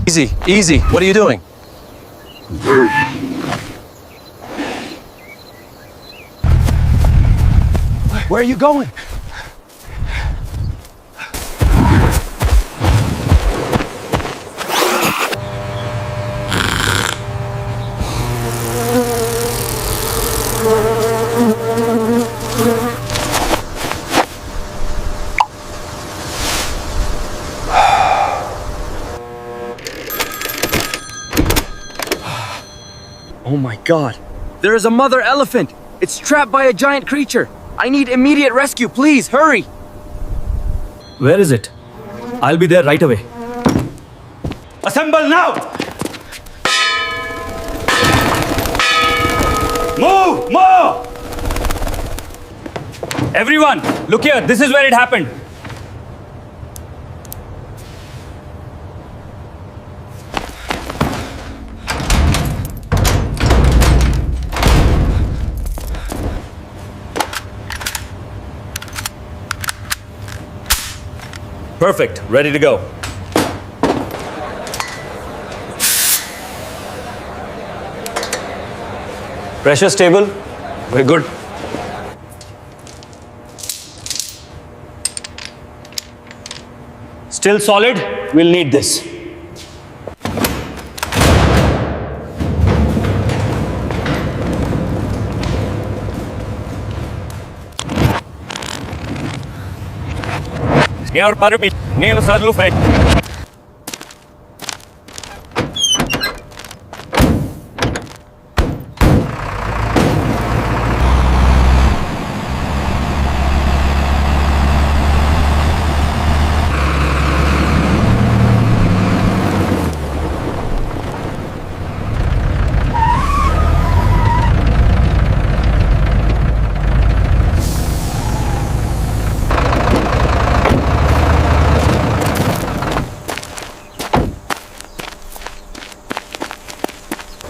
Easy, easy. What are you doing? Where are you going? Oh my god. There is a mother elephant. It's trapped by a giant creature. I need immediate rescue, please, hurry! Where is it? I'll be there right away. Assemble now! Move! Move! Everyone, look here. This is where it happened. Perfect. Ready to go. Pressure stable. We're good. Still solid? We'll need this. Scared parapet. Neil Sadlufet.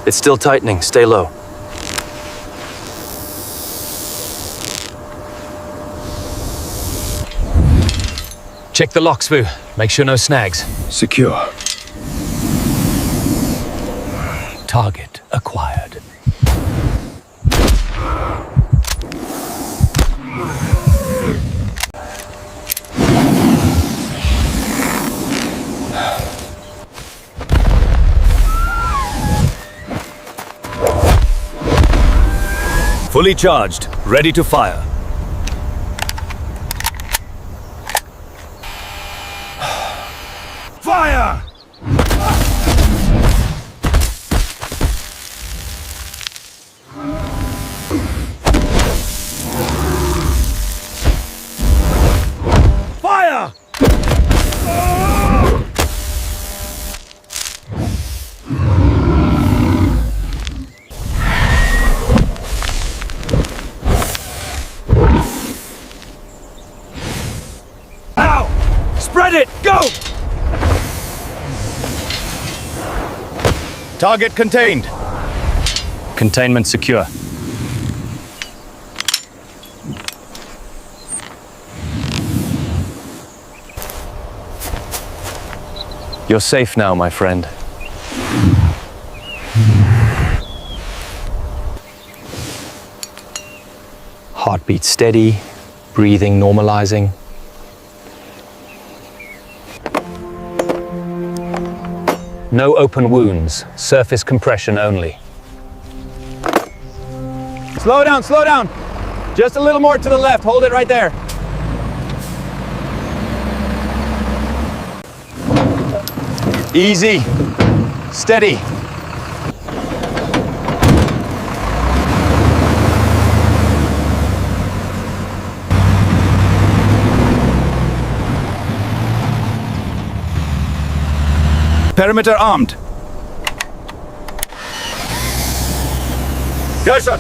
It's still tightening. Stay low. Check the lock, Svoo. Make sure no snags. Secure. Target acquired. Fully charged. Ready to fire. Fire! Fire! Spread it! Go! Target contained. Containment secure. You're safe now, my friend. Heartbeat steady, breathing normalizing. No open wounds, surface compression only. Slow down, slow down. Just a little more to the left. Hold it right there. Easy. Steady. Perimeter armed. Yes, sir.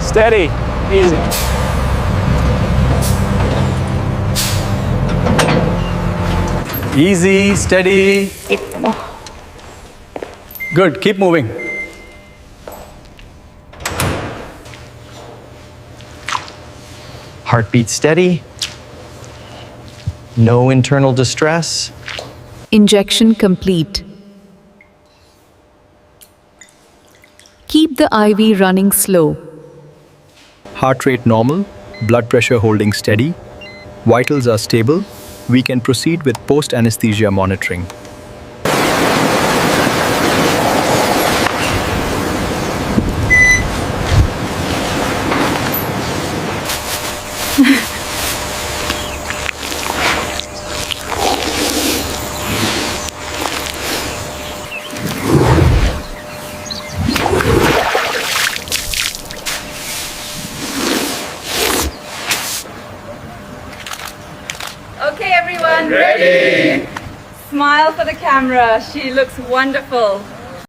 Steady. Easy. Easy, steady. Good, keep moving. Heartbeat steady. No internal distress. Injection complete. Keep the IV running slow. Heart rate normal, blood pressure holding steady, vitals are stable. We can proceed with post-anesthesia monitoring. Okay, everyone. Ready. Smile for the camera. She looks wonderful.